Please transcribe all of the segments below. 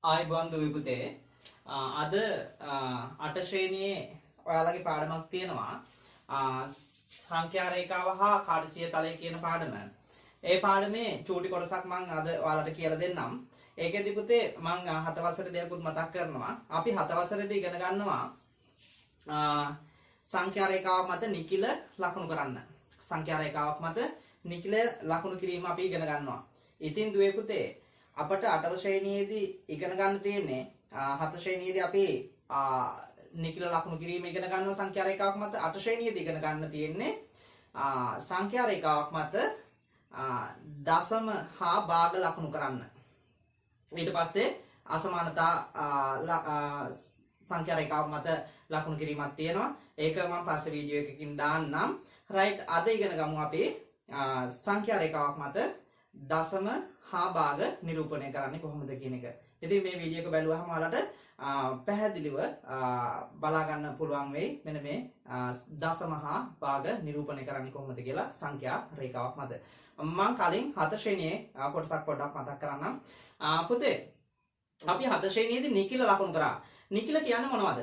ආයිබෝන් දුවේ පුතේ අද 8 ශ්‍රේණියේ ඔයාලගේ පාඩමක් තියෙනවා සංඛ්‍යා රේඛාව හා කාර්සිය තලය කියන පාඩම. ඒ පාඩමේ චූටි කොටසක් මම අද ඔයාලට කියලා දෙන්නම්. ඒකෙදි පුතේ මම 7 වසරේ දෙයක්ත් මතක් කරනවා. අපි 7 වසරේදී ඉගෙන ගන්නවා සංඛ්‍යා රේඛාවක් මත නිකිල ලකුණු කරන්න. සංඛ්‍යා රේඛාවක් මත නිකිල ලකුණු කිරීම අපි ඉගෙන ගන්නවා. ඉතින් දුවේ පුතේ අපට 8 ශ්‍රේණියේදී ඉගෙන ගන්න තියෙන්නේ 7 ශ්‍රේණියේදී අපි නිකිල ලකුණු කිරීම ඉගෙන ගන්නවා සංඛ්‍යා රේඛාවක් මත. 8 ශ්‍රේණියේදී ඉගෙන ගන්න තියෙන්නේ සංඛ්‍යා රේඛාවක් මත දශම හා භාග ලකුණු කරන්න. ඊට පස්සේ අසමානතා සංඛ්‍යා රේඛාවක් මත ලකුණු කිරීමක් තියෙනවා. ඒක මම පස්සේ වීඩියෝ එකකින් දාන්නම්. රයිට්, අද ඉගෙන ගමු අපි සංඛ්‍යා රේඛාවක් මත දශම හා භාග නිරූපණය කරන්නේ කොහොමද කියන එක. ඉතින් මේ වීඩියෝ එක බැලුවහම ඔයාලට පැහැදිලිව බලා ගන්න පුළුවන් වෙයි මෙන්න මේ දශම හා භාග නිරූපණය කරන්නේ කොහොමද කියලා සංඛ්‍යා රේඛාවක් මත. මම කලින් 7 ශ්‍රේණියේ කොටසක් පොඩ්ඩක් මතක් කරන්නම්. පුතේ අපි 7 ශ්‍රේණියේදී නිකිල ලකුණු කරා. නිකිල කියන්නේ මොනවද?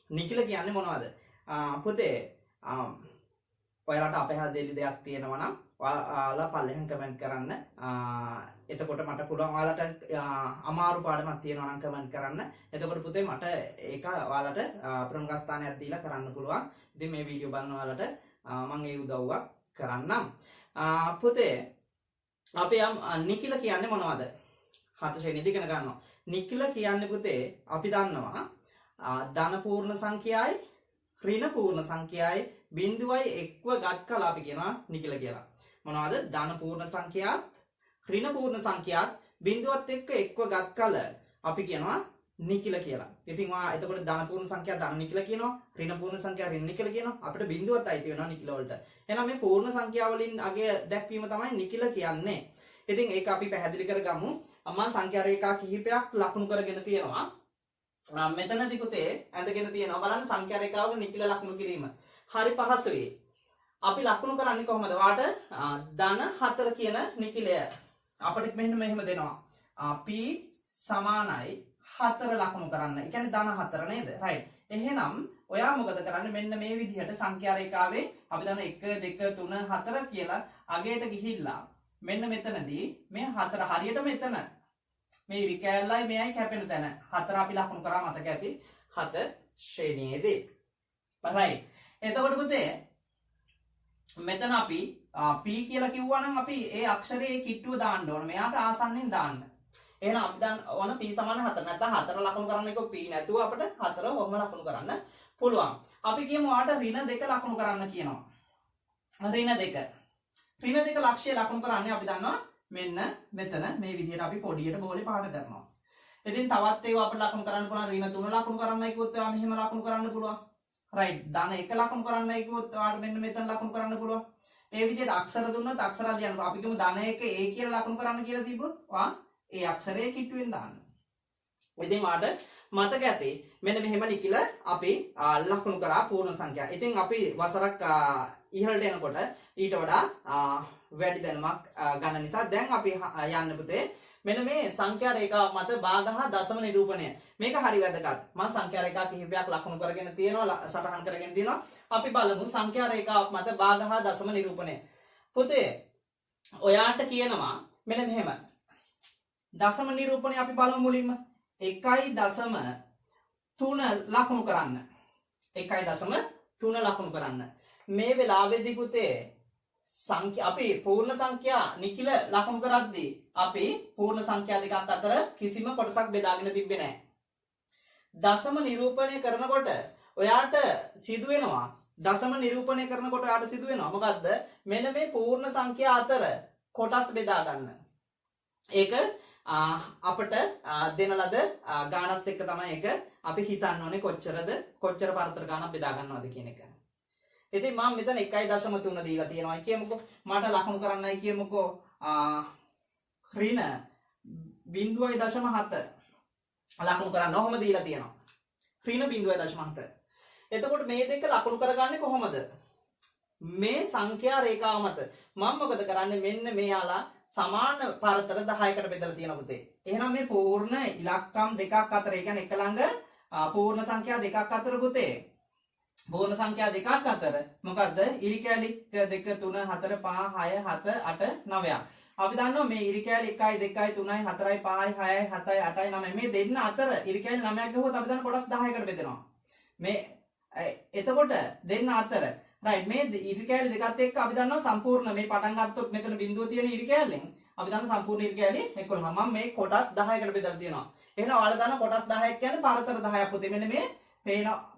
නිකිල කියන්නේ මොනවද? පුතේ ඔයාලට අපහැදිලි දෙයක් තියෙනවා නම් ඔයාලා පල්ලෙහෙන් කමෙන්ට් කරන්න. එතකොට මට පුළුවන් ඔයාලට අමාරු පාඩමක් තියෙනවා නම් කමෙන්ට් කරන්න. එතකොට පුතේ මට ඒක ඔයාලට ප්‍රමුඛ ස්ථානයක් දීලා කරන්න පුළුවන්. ඉතින් මේ වීඩියෝ බලන ඔයාලට මම ඒ උදව්වක් කරන්නම්. පුතේ අපි නිකිල කියන්නේ මොනවද? 7 ශ්‍රේණියේදී ඉගෙන ගන්නවා. නිකිල කියන්නේ පුතේ අපි දන්නවා ධන පූර්ණ සංඛ්‍යාවයි ඍණ පූර්ණ සංඛ්‍යාවයි බිඳුවයි එක්ව ගත් කල අපි කියනවා නිකිල කියලා. මොනවද? ධන පූර්ණ සංඛ්‍යාවත් ඍණ පූර්ණ සංඛ්‍යාවත් බිඳුවත් එක්ක එක්ව ගත් කල අපි කියනවා නිකිල කියලා. ඉතින් එතකොට ධන පූර්ණ සංඛ්‍යාව ධන නිකිල කියනවා, ඍණ පූර්ණ සංඛ්‍යාව ඍණ නිකිල කියනවා. අපිට බිඳුවත් අයිති වෙනවා නිකිල වලට. එහෙනම් මේ පූර්ණ සංඛ්‍යාව වලින් අගය දැක්වීම තමයි නිකිල කියන්නේ. ඉතින් ඒක අපි පැහැදිලි කරගමු. මම සංඛ්‍යා රේඛා කිහිපයක් ලකුණු කරගෙන තියෙනවා. මෙතනදී පුතේ ඇඳගෙන තියෙනවා බලන්න සංඛ්‍යා රේඛාවක නිකිල ලකුණු කිරීම. හරි පහසුයි. අපි ලකුණු කරන්නේ කොහොමද? වාට ධන 4 කියන නිකිලය අපිට මෙහෙම දෙනවා. p සමානයි 4 ලකුණු කරන්න. ඒ කියන්නේ ධන 4 නේද? රයිට්. එහෙනම් ඔයා මොකද කරන්නේ? මෙන්න මේ විදිහට සංඛ්‍යා රේඛාවේ අපි දන්න 1 2 3 4 කියලා අගයට ගිහිල්ලා මෙන්න මෙතනදී මේ 4 හරියට මෙතන මේ ඉරි කෑල්ලයි මෙයයි කැපෙන තැන 4 අපි ලකුණු කරා මතක ඇති 7 ශ්‍රේණියේදී. රයිට්. එතකොට පුතේ මෙතන අපි p කියලා කිව්වනම් අපි ඒ අක්ෂරයේ කිට්ටුව දාන්න ඕන. මෙයාට ආසන්නෙන් දාන්න. එහෙනම් අපි දැන් ඕන p සමාන 4. නැත්නම් 4 ලකුණු කරන්න එක p නැතුව අපිට 4 ඔහම ලකුණු කරන්න පුළුවන්. අපි කියමු ඔයාට ඍණ 2 ලකුණු කරන්න කියනවා. ඍණ 2. ඍණ 2 ලක්ෂ්‍ය ලකුණු කරන්නේ අපි දන්නවා මෙන්න මෙතන මේ විදිහට අපි පොඩියට බෝලේ පාට කරනවා. ඉතින් තවත් ඒවා අපිට ලකුණු කරන්න පුළුවන්. ඍණ 3 ලකුණු කරන්නයි කිව්වොත් ඔයා මෙහෙම ලකුණු කරන්න පුළුවන්. රයිට්. ධන 1 ලකුණු කරන්නයි කිව්වොත් ඔයාලට මෙන්න මෙතන ලකුණු කරන්න පුළුවන්. ඒ විදිහට අක්ෂර දුන්නොත් අක්ෂර ලියන්න. අපි කියමු ධන 1 a කියලා ලකුණු කරන්න කියලා දීපොත් ඔයා ඒ අක්ෂරයේ කිට්ටුවෙන් දාන්න. ඉතින් ඔයාලට මතක ඇති මෙන්න මෙහෙම නිකිල අපි ලකුණු කරා පූර්ණ සංඛ්‍යා. ඉතින් අපි වසරක් ඉහළට එනකොට ඊට වඩා වැඩි දැනුමක් ගන්න නිසා දැන් අපි යන්න පුතේ මෙන්න මේ සංඛ්‍යා රේඛාව මත භාග හා දශම නිරූපණය. මේක හරි වැදගත්. මම සංඛ්‍යා රේඛා කිහිපයක් ලකුණු කරගෙන තියෙනවා, සටහන් කරගෙන තියෙනවා. අපි බලමු සංඛ්‍යා රේඛාවක් මත භාග හා දශම නිරූපණය. පුතේ ඔයාට කියනවා මෙන්න මෙහෙම. දශම නිරූපණය අපි බලමු මුලින්ම. 1.3 ලකුණු කරන්න. 1.3 ලකුණු කරන්න. මේ වෙලාවේදී පුතේ අපි පූර්ණ සංඛ්‍යා නිකිල ලකුණු කරද්දී අපි පූර්ණ සංඛ්‍යා දෙකක් අතර කිසිම කොටසක් බෙදාගෙන තිබ්බේ නැහැ. දශම නිරූපණය කරනකොට ඔයාට සිදු වෙනවා මොකද්ද? මෙන්න මේ පූර්ණ සංඛ්‍යා අතර කොටස් බෙදා ගන්න. ඒක අපිට දෙන ලද ගානත් එක්ක තමයි ඒක අපි හිතන්න ඕනේ කොච්චර පරතර ගානක් බෙදා ගන්නවද කියන එක. ඉතින් මම මෙතන 1.3 දීලා තියෙනවා කියමුකෝ. මට ලකුණු කරන්නයි කියමුකෝ ඍණ 0.7 ලකුණු කරන්න ඔහොම දීලා තියෙනවා. ඍණ 0.7. එතකොට මේ දෙක ලකුණු කරගන්නේ කොහොමද? මේ සංඛ්‍යා රේඛාව මත මම මොකද කරන්නේ මෙන්න මේ යාලා සමාන පරතර 10කට බෙදලා තියෙනවා පුතේ. එහෙනම් මේ පූර්ණ ඉලක්කම් දෙකක් අතර ඒ කියන්නේ එක ළඟ පූර්ණ සංඛ්‍යා දෙකක් අතර පුතේ. පූර්ණ සංඛ්‍යා දෙකක් අතර මොකද්ද? ඉරි කැලි 1 2 3 4 5 6 7 8 9ක්. අපි දන්නවා මේ ඉරි කැලි 1 2 3 4 5 6 7 8 9 මේ දෙන්න අතර ඉරි කැලි 9ක් ගහුවොත් අපි දන්න කොටස් 10කට බෙදෙනවා. මේ එතකොට දෙන්න අතර රයිට් මේ ඉරි කැලි දෙකත් එක්ක අපි දන්නවා සම්පූර්ණ මේ පටන් ගත්තොත් මෙතන බිඳුව තියෙන ඉරි කැලෙන් අපි දන්න සම්පූර්ණ ඉරි කැලි 11. මම මේ කොටස් 10කට බෙදලා තියෙනවා. එහෙනම් ඔයාලා දන්න කොටස් 10ක් කියන්නේ පරතර 10ක් පුතේ. මෙන්න මේ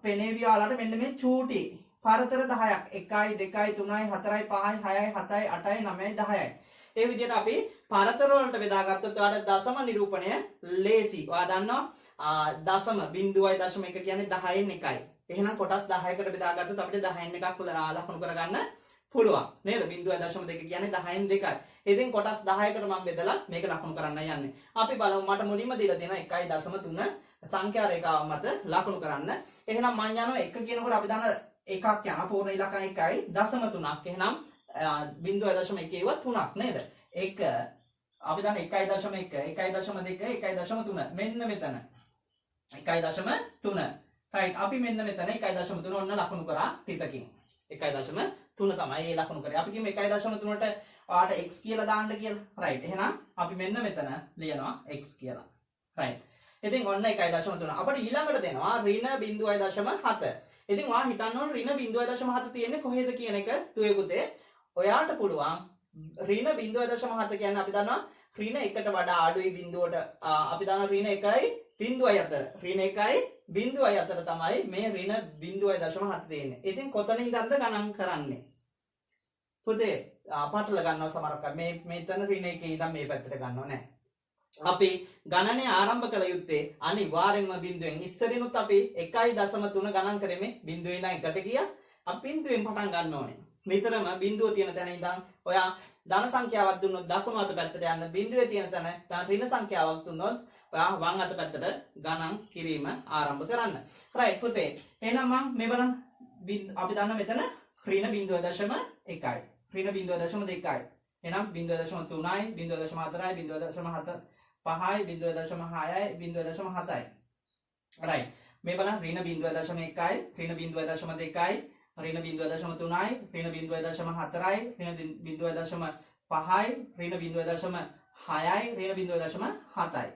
පේනේවි ඔයාලට මෙන්න මේ චූටි පරතර 10ක් 1 2 3 4 5 6 7 8 9 10යි. ඒ විදිහට අපි පරතර වලට බෙදාගත්තොත් ඔයාලට දශම නිරූපණය ලේසි. ඔයා දන්නවා දශම 0.1 කියන්නේ 10න් 1යි. එහෙනම් කොටස් 10කට බෙදාගත්තොත් අපිට 10න් එකක් ලකුණු කරගන්න පුළුවන් නේද? 0.2 කියන්නේ 10න් 2යි. ඉතින් කොටස් 10කට මම බෙදලා මේක ලකුණු කරන්න යන්නේ. අපි බලමු මට මුලින්ම දීලා තියෙනවා 1.3 සංඛ්‍යා රේඛාව මත ලකුණු කරන්න. එහෙනම් මම යනවා 1 කියනකොට අපි දන්න එකක් යන පූර්ණ ඉලක්කම් 1යි දශම 3ක්. එහෙනම් 0.1 ඒව 3ක් නේද? 1 අපි දන්න 1.1 1.2 1.3 මෙන්න මෙතන 1.3 right අපි මෙන්න මෙතන 1.3 ඔන්න ලකුණු කරා තිතකින් 1.3 තමයි ඒ ලකුණු කරේ. අපි කියමු 1.3ට ආට x කියලා දාන්න කියලා. right එහෙනම් අපි මෙන්න මෙතන ලියනවා x කියලා. right ඉතින් ඔන්න 1.3 අපිට ඊළඟට දෙනවා ඍණ 0.7. ඉතින් ඔයා හිතන්න ඕන ඍණ 0.7 තියෙන්නේ කොහෙද කියන එක දුවේ පුතේ. ඔයාට පුළුවන් ඍණ 0.7 කියන්නේ අපි දන්නවා ඍණ 1ට වඩා අඩුයි බිඳුවට අපි දන්නවා ඍණ 1යි බිඳුවයි අතර. ඍණ 1යි බිඳුවයි අතර තමයි මේ ඍණ 0.7 තියෙන්නේ. ඉතින් කොතනින්දද ගණන් කරන්නේ? පුතේ පටල ගන්නවා සමහරක් මේ මෙතන ඍණ 1 ඉඳන් මේ පැත්තට ගන්නව නෑ. අපි ගණනය ආරම්භ කළ යුත්තේ අනිවාර්යෙන්ම බිඳුවෙන්. ඉස්සරිනුත් අපි 1.3 ගණන් කරේ මේ බිඳුවේ ඉඳන් 1ට ගියා. අපි බිඳුවෙන් පටන් ගන්න ඕනේ. නිතරම බිඳුව තියෙන තැන ඉඳන් ඔයා ධන සංඛ්‍යාවක් දුන්නොත් දකුණු අත පැත්තට යන්න. බිඳුවේ තියෙන තැන ඍණ සංඛ්‍යාවක් දුන්නොත් ඔයා වම් අත පැත්තට ගණන් කිරීම ආරම්භ කරන්න. right පුතේ. එහෙනම් මම මේ බලන්න අපි දන්න මෙතන ඍණ 0.1යි. ඍණ 0.2යි. එහෙනම් 0.3යි 0.4යි 0.7 5යි 0.6යි 0.7යි. right මේ බලන්න ඍණ 0.1යි ඍණ 0.2යි ඍණ 0.3යි ඍණ 0.4යි ඍණ 0.5යි ඍණ 0.6යි ඍණ 0.7යි.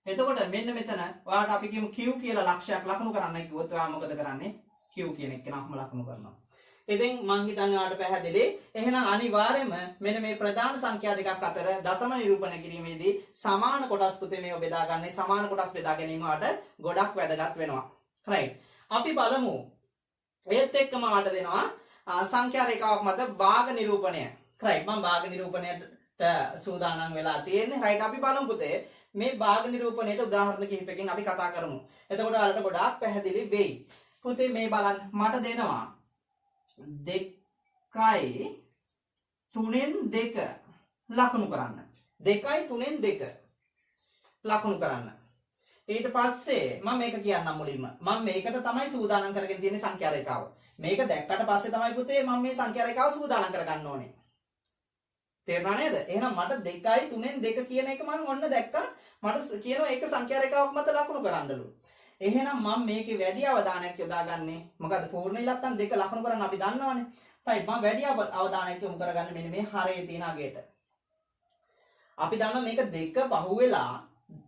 එතකොට මෙන්න මෙතන ඔයාලට අපි කියමු q කියලා ලක්ෂයක් ලකුණු කරන්න කිව්වොත් ඔයා මොකද කරන්නේ? q කියන එක නම්ම ලකුණු කරනවා. ඉතින් මං හිතන්නේ ඔයාලට පැහැදිලි. එහෙනම් අනිවාර්යයෙන්ම මෙන්න මේ ප්‍රධාන සංඛ්‍යා දෙකක් අතර දශම නිරූපණය කිරීමේදී සමාන කොටස් පුතේ මේව බෙදාගන්නේ. සමාන කොටස් බෙදා ගැනීම වලට ගොඩක් වැදගත් වෙනවා. right අපි බලමු. ඒත් එක්කම වට දෙනවා සංඛ්‍යා රේඛාවක් මත භාග නිරූපණය. right මම භාග නිරූපණයට සූදානම් වෙලා තියෙන්නේ. right අපි බලමු පුතේ මේ භාග නිරූපණයට උදාහරණ කිහිපයකින් අපි කතා කරමු. එතකොට ඔයාලට ගොඩාක් පැහැදිලි වෙයි. පුතේ මේ බලන්න මට දෙනවා 2යි 3න් 2 ලකුණු කරන්න. 2යි 3න් 2 ලකුණු කරන්න. ඊට පස්සේ මම මේක කියන්නම් මුලින්ම. මම මේකට තමයි සූදානම් කරගෙන තියෙන්නේ සංඛ්‍යා රේඛාව. මේක දැක්කට පස්සේ තමයි පුතේ මම මේ සංඛ්‍යා රේඛාව සූදානම් කරගන්න ඕනේ. තේරුණා නේද? එහෙනම් මට 2යි 3න් 2 කියන එක මම ඔන්න දැක්කා. මට කියනවා ඒක සංඛ්‍යා රේඛාවක් මත ලකුණු කරන්නලු. එහෙනම් මම මේකේ වැඩි අවධානයක් යොදාගන්නේ මොකද පූර්ණ ඉලක්කම් 2 ලකුණු කරන්න අපි දන්නවනේ. right මම වැඩි අවධානයක් යොමු කරගන්නේ මෙන්න මේ හරේ තියෙන අගයට. අපි දන්නවා මේක 2 පහුවෙලා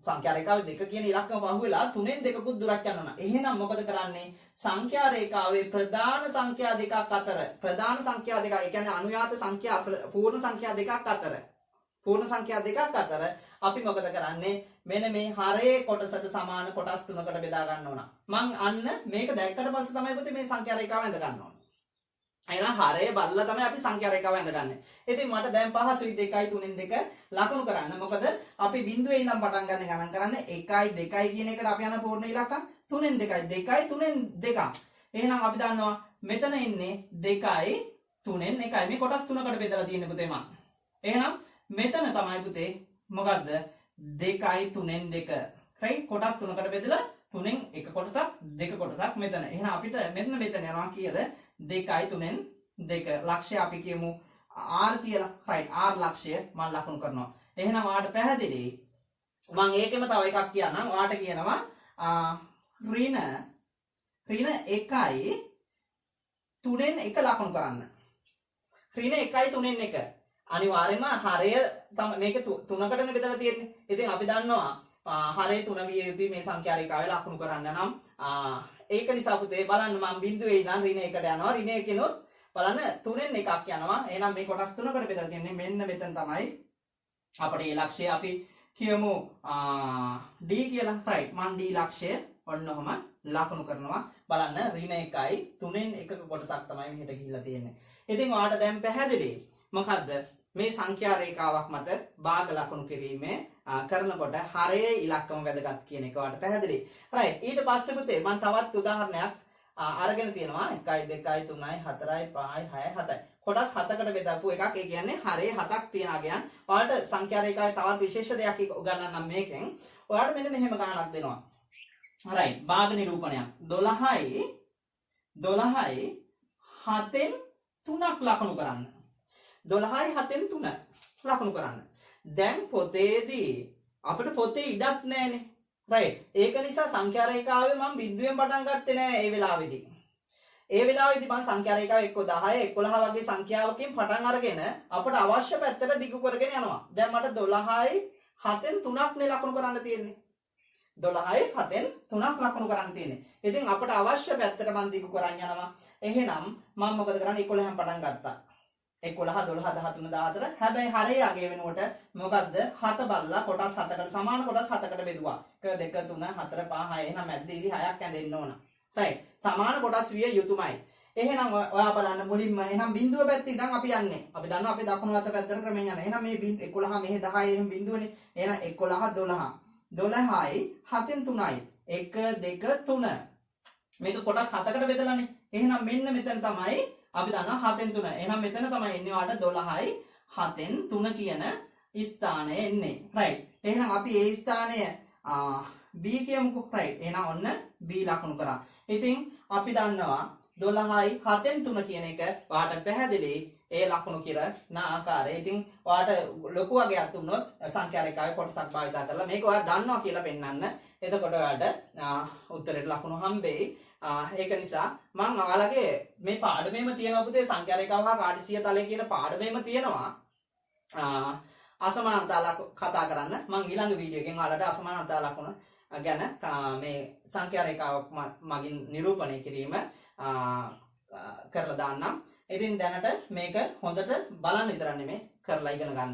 සංඛ්‍යා රේඛාවේ 2 කියන ඉලක්කම පහුවෙලා 3න් 2කුත් දුරක් යනවා. එහෙනම් මොකද කරන්නේ? සංඛ්‍යා රේඛාවේ ප්‍රධාන සංඛ්‍යා දෙකක් අතර ප්‍රධාන සංඛ්‍යා දෙක ඒ කියන්නේ අනුයාත සංඛ්‍යා පූර්ණ සංඛ්‍යා දෙකක් අතර අපි මොකද කරන්නේ? මෙන්න මේ හරේ කොටසට සමාන කොටස් 3කට බෙදා ගන්න ඕන. මං අන්න මේක දැක්කට පස්සේ තමයි පුතේ මේ සංඛ්‍යා රේඛාව ඇඳ ගන්න ඕන. එහෙනම් හරේ බලලා තමයි අපි සංඛ්‍යා රේඛාව ඇඳගන්නේ. ඉතින් මට දැන් පහසුයි 2යි 3න් 2 ලකුණු කරන්න. මොකද අපි බිඳුවේ ඉඳන් පටන් ගන්න ගණන් කරන්නේ 1යි 2යි කියන එකට අපි යන පූර්ණ ඉලක්කම් 3න් 2යි 2යි 3න් 2. එහෙනම් අපි දන්නවා මෙතන ඉන්නේ 2යි 3න් 1යි. මේ කොටස් 3කට බෙදලා තියෙන්නේ පුතේ මං. එහෙනම් මෙතන තමයි පුතේ මොකද්ද 2යි 3න් 2 right කොටස් 3කට බෙදලා 3න් 1 කොටසක් 2 කොටසක් මෙතන. එහෙනම් අපිට මෙතන යනවා කීයද 2යි 3න් 2 ලක්ෂය අපි කියමු r කියලා. right r ලක්ෂය මම ලකුණු කරනවා. එහෙනම් ඔයාලට පැහැදිලි. මම ඒකෙම තව එකක් කියන්නම්. ඔයාලට කියනවා ඍණ 1යි 3න් 1 ලකුණු කරන්න. ඍණ 1යි 3න් 1. අනිවාර්යයෙන්ම හරය තමයි මේක 3කටනේ බෙදලා තියෙන්නේ. ඉතින් අපි දන්නවා හරය 3 විය යුතුයි මේ සංඛ්‍යා රේඛාවේ ලකුණු කරන්න නම්. ඒක නිසා පුතේ බලන්න මම බිඳුවේ ඉඳන් ඍණ 1ට යනවා. ඍණ 1කිනොත් බලන්න 3න් 1ක් යනවා. එහෙනම් මේ කොටස් 3කට බෙදලා තියෙන්නේ. මෙන්න මෙතන තමයි අපේ මේ ලක්ෂය අපි කියමු d කියලා. right මම d ලක්ෂය ඔන්නෝම ලකුණු කරනවා. බලන්න ඍණ 1යි 3න් 1ක කොටසක් තමයි මෙහෙට ගිහිල්ලා තියෙන්නේ. ඉතින් ඔයාලට දැන් පැහැදිලි මොකද්ද මේ සංඛ්‍යා රේඛාවක් මත භාග ලකුණු කිරීමේ කරනකොට හරයේ ඉලක්කම වැදගත් කියන එක ඔයාලට පැහැදිලි. right ඊට පස්සේ පුතේ මම තවත් උදාහරණයක් අරගෙන තියෙනවා 1 2 3 4 5 6 7 කොටස් 7කට බෙදපු එකක්. ඒ කියන්නේ හරේ 7ක් තියනවා කියන්නේ ඔයාලට සංඛ්‍යා රේඛාවේ තවත් විශේෂ දෙයක් උගන්වන්නම් මේකෙන්. ඔයාලට මෙන්න මෙහෙම ගානක් දෙනවා. right භාග නිරූපණයක් 12යි 7න් 3ක් ලකුණු කරන්න. 12යි 7න් 3 ලකුණු කරන්න. දැන් පොතේදී අපිට පොතේ ඉඩක් නැහැනේ. right ඒක නිසා සංඛ්‍යා රේඛාවේ මම බිඳුවෙන් පටන් ගත්තේ නෑ ඒ වෙලාවේදී. ඒ වෙලාවේදී මම සංඛ්‍යා රේඛාව එක්ක 10 11 වගේ සංඛ්‍යාවකින් පටන් අරගෙන අපට අවශ්‍ය පැත්තට දිගු කරගෙන යනවා. දැන් මට 12යි 7න් 3ක් නේ ලකුණු කරන්න තියෙන්නේ. 12යි 7න් 3ක් ලකුණු කරන්න තියෙන්නේ. ඉතින් අපට අවශ්‍ය පැත්තට මම දිගු කරන් යනවා. එහෙනම් මම මොකද කරන්නේ 11න් පටන් ගත්තා. 11 12 13 14 හැබැයි හරේ අගේ වෙනකොට මොකද්ද 7 බල්ලා කොටස් 7කට සමාන කොටස් 7කට බෙදුවා 1 2 3 4 5 6 එහෙනම් මැද්දේදී 6ක් ඇඳෙන්න ඕන. right සමාන කොටස් විය යුතුයමයි. එහෙනම් ඔයා බලන්න මුලින්ම එහෙනම් බිඳුව පැත්තේ ඉඳන් අපි යන්නේ. අපි දන්නවා අපි දකුණු අත පැත්තට ක්‍රමයෙන් යනවා. එහෙනම් මේ 11 මෙහෙ 10 එහෙම බිඳුවනේ. එහෙනම් 11 12 12යි 7න් 3යි 1 2 3 මේක කොටස් 7කට බෙදලානේ. එහෙනම් මෙන්න මෙතන තමයි අපි දන්නවා 7න් 3. එහෙනම් මෙතන තමයි එන්නේ ඔයාලට 12යි 7න් 3 කියන ස්ථානය එන්නේ. right. එහෙනම් අපි ඒ ස්ථානය B කියමුකෝ. right. එහෙනම් ඔන්න B ලකුණු කරා. ඉතින් අපි දන්නවා 12යි 7න් 3 කියන එක ඔයාලට පැහැදිලි ඒ ලකුණු කරන ආකාරය. ඉතින් ඔයාලට ලොකු වගේක් දුන්නොත් සංඛ්‍යා රේඛාවේ කොටසක් භාවිත කරලා මේක ඔයා දන්නවා කියලා පෙන්නන්න. එතකොට ඔයාලට උත්තරේට ලකුණු හම්බෙයි. ඒක නිසා මම ඔයාලගේ මේ පාඩමේම තියෙනවා පුතේ සංඛ්‍යා රේඛාව හා කාඩිසිය තලය කියන පාඩමේම තියෙනවා අසමානතා කතා කරන්න. මම ඊළඟ වීඩියෝ එකෙන් ඔයාලට අසමානතා ලකුණ ගැන මේ සංඛ්‍යා රේඛාවක් මගින් නිරූපණය කිරීම කරලා දාන්නම්. ඉතින් දැනට මේක හොඳට බලන්න විතරක් නෙමෙයි කරලා ඉගෙන ගන්න.